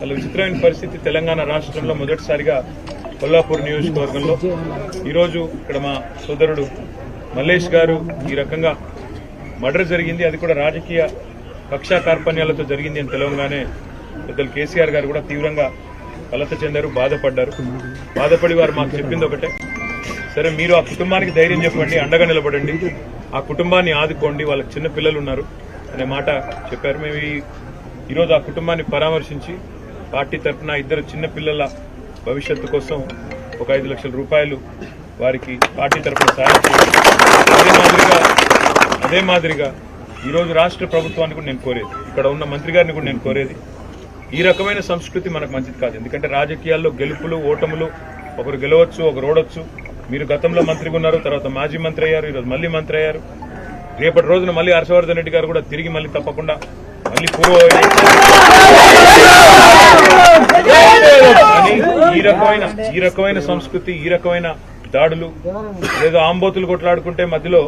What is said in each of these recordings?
చాలా విచిత్రమైన పరిస్థితి. తెలంగాణ రాష్ట్రంలో మొదటిసారిగా కొల్లాపూర్ నియోజకవర్గంలో ఈరోజు ఇక్కడ మా సోదరుడు మల్లేష్ గారు ఈ రకంగా మర్డర్ జరిగింది. అది కూడా రాజకీయ కక్షా కార్పణ్యాలతో జరిగింది అని తెలంగాణే పెద్దలు కేసీఆర్ గారు కూడా తీవ్రంగా కలత చెందారు, బాధపడ్డారు. బాధపడి వారు మాకు చెప్పింది ఒకటే, సరే మీరు ఆ కుటుంబానికి ధైర్యం చెప్పండి, అండగా నిలబడండి, ఆ కుటుంబాన్ని ఆదుకోండి, వాళ్ళకి చిన్న పిల్లలు ఉన్నారు అనే మాట చెప్పారు. మేము ఈరోజు ఆ కుటుంబాన్ని పరామర్శించి పార్టీ తరఫున ఇద్దరు చిన్న పిల్లల భవిష్యత్తు కోసం ఒక 5 లక్షల రూపాయలు వారికి పార్టీ తరఫున సాయం చేయాలి. అదే మాదిరిగా ఈరోజు రాష్ట్ర ప్రభుత్వాన్ని కూడా నేను కోరేది, ఇక్కడ ఉన్న మంత్రి గారిని కూడా నేను కోరేది, ఈ రకమైన సంస్కృతి మనకు మంచిది కాదు. ఎందుకంటే రాజకీయాల్లో గెలుపులు ఓటములు, ఒకరు గెలవచ్చు ఒకరు ఓడొచ్చు. మీరు గతంలో మంత్రిగా ఉన్నారు, తర్వాత మాజీ మంత్రి అయ్యారు, ఈరోజు మళ్లీ మంత్రి అయ్యారు. రేపటి రోజున మళ్లీ హర్షవర్ధన్ రెడ్డి గారు కూడా తిరిగి మళ్లీ తప్పకుండా మళ్లీ ఈ రకమైన సంస్కృతి, ఈ రకమైన దాడులు, ఏదో ఆంబోతులు కొట్లాడుకుంటే మధ్యలో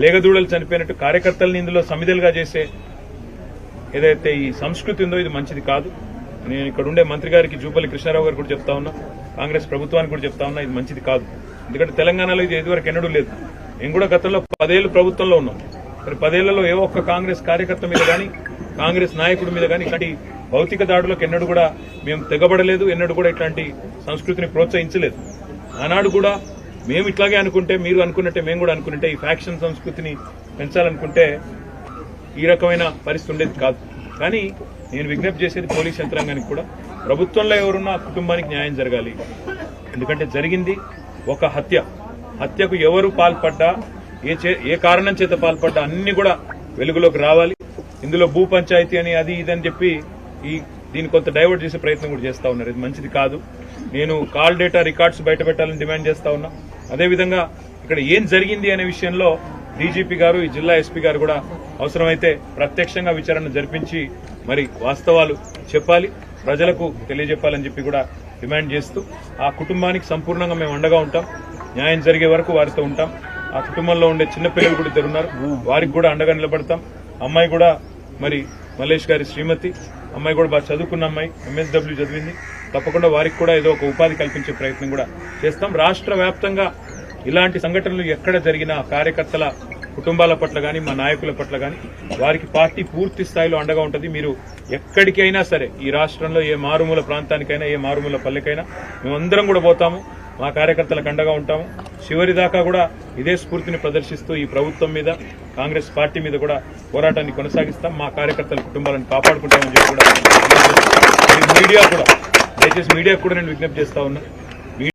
లేగదూడలు చనిపోయినట్టు కార్యకర్తల్ని ఇందులో సమిధలుగా చేసే ఏదైతే ఈ సంస్కృతి ఉందో ఇది మంచిది కాదు. నేను ఇక్కడ ఉండే మంత్రి గారికి జూపల్లి కృష్ణారావు గారు కూడా చెప్తా ఉన్నా, కాంగ్రెస్ ప్రభుత్వానికి కూడా చెప్తా ఉన్నా, ఇది మంచిది కాదు. ఎందుకంటే తెలంగాణలో ఇది ఇదివరకు ఎన్నడూ లేదు. మేము కూడా గతంలో 10 ఏళ్లు ప్రభుత్వంలో ఉన్నాం. మరి 10 ఏళ్లలో ఏ ఒక్క కాంగ్రెస్ కార్యకర్త మీద కానీ కాంగ్రెస్ నాయకుడి మీద కానీ ఇట్లాంటి భౌతిక దాడులకు ఎన్నడూ కూడా మేము తెగబడలేదు, ఎన్నడూ కూడా ఇట్లాంటి సంస్కృతిని ప్రోత్సహించలేదు. ఆనాడు కూడా మేము ఇట్లాగే అనుకుంటే, మీరు అనుకున్నట్టే మేము కూడా అనుకుంటే, ఈ ఫ్యాక్షన్ సంస్కృతిని పెంచాలనుకుంటే ఈ రకమైన పరిస్థితి ఉండేది కాదు. కానీ నేను విజ్ఞప్తి చేసేది పోలీస్ యంత్రాంగానికి కూడా, ప్రభుత్వంలో ఎవరున్నా ఆ కుటుంబానికి న్యాయం జరగాలి. ఎందుకంటే జరిగింది ఒక హత్యకు ఎవరు పాల్పడ్డా, ఏ కారణం చేత పాల్పడ్డా అన్ని కూడా వెలుగులోకి రావాలి. ఇందులో భూ పంచాయతీ అని అది ఇదని చెప్పి దీన్ని కొంత డైవర్ట్ చేసే ప్రయత్నం కూడా చేస్తా ఉన్నారు. ఇది మంచిది కాదు. నేను కాల్ డేటా రికార్డ్స్ బయట పెట్టాలని డిమాండ్ చేస్తా ఉన్నా. అదేవిధంగా ఇక్కడ ఏం జరిగింది అనే విషయంలో డీజీపీ గారు, ఈ జిల్లా ఎస్పీ గారు కూడా అవసరమైతే ప్రత్యక్షంగా విచారణ జరిపించి మరి వాస్తవాలు చెప్పాలి, ప్రజలకు తెలియజెప్పాలని చెప్పి కూడా డిమాండ్ చేస్తూ ఆ కుటుంబానికి సంపూర్ణంగా మేము అండగా ఉంటాం. న్యాయం జరిగే వరకు వారితో ఉంటాం. ఆ కుటుంబంలో ఉండే చిన్నపిల్లలు కూడా ఇద్దరు ఉన్నారు, వారికి కూడా అండగా నిలబడతాం. అమ్మాయి కూడా మరి మల్లేష్ గారి శ్రీమతి, అమ్మాయి కూడా బాగా చదువుకున్న అమ్మాయి, MSW చదివింది. తప్పకుండా వారికి కూడా ఏదో ఒక ఉపాధి కల్పించే ప్రయత్నం కూడా చేస్తాం. రాష్ట్ర వ్యాప్తంగా ఇలాంటి సంఘటనలు ఎక్కడ జరిగినా కార్యకర్తల కుటుంబాల పట్ల కానీ మా నాయకుల పట్ల కానీ వారికి పార్టీ పూర్తి స్థాయిలో అండగా ఉంటుంది. మీరు ఎక్కడికైనా సరే ఈ రాష్ట్రంలో ఏ మారుమూల ప్రాంతానికైనా, ఏ మారుమూల పల్లెకైనా మేమందరం కూడా పోతాము, మా కార్యకర్తలకు అండగా ఉంటాము. చివరి దాకా కూడా ఇదే స్ఫూర్తిని ప్రదర్శిస్తూ ఈ ప్రభుత్వం మీద, కాంగ్రెస్ పార్టీ మీద కూడా పోరాటాన్ని కొనసాగిస్తాం. మా కార్యకర్తల కుటుంబాలను కాపాడుకుంటామని చెప్పి కూడా మీడియా కూడా, దయచేసి మీడియాకు కూడా నేను విజ్ఞప్తి చేస్తా ఉన్నా.